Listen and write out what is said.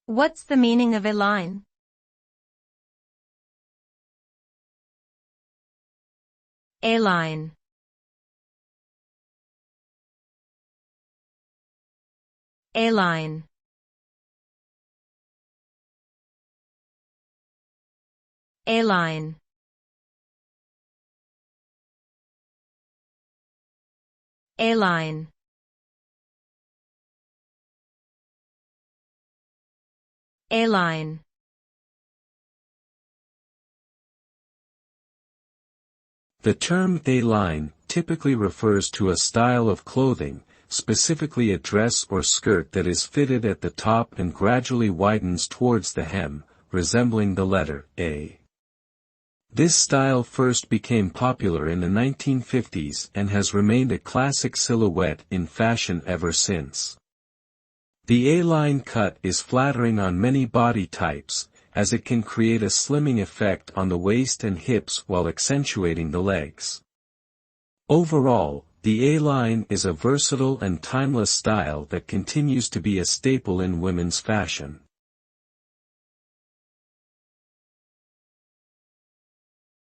What's the meaning of A-line? A-line. A-line. A-line. A-line. A-line. The term A-line typically refers to a style of clothing, specifically a dress or skirt that is fitted at the top and gradually widens towards the hem, resembling the letter A. This style first became popular in the 1950s and has remained a classic silhouette in fashion ever since. The A-line cut is flattering on many body types, as it can create a slimming effect on the waist and hips while accentuating the legs. Overall, the A-line is a versatile and timeless style that continues to be a staple in women's fashion.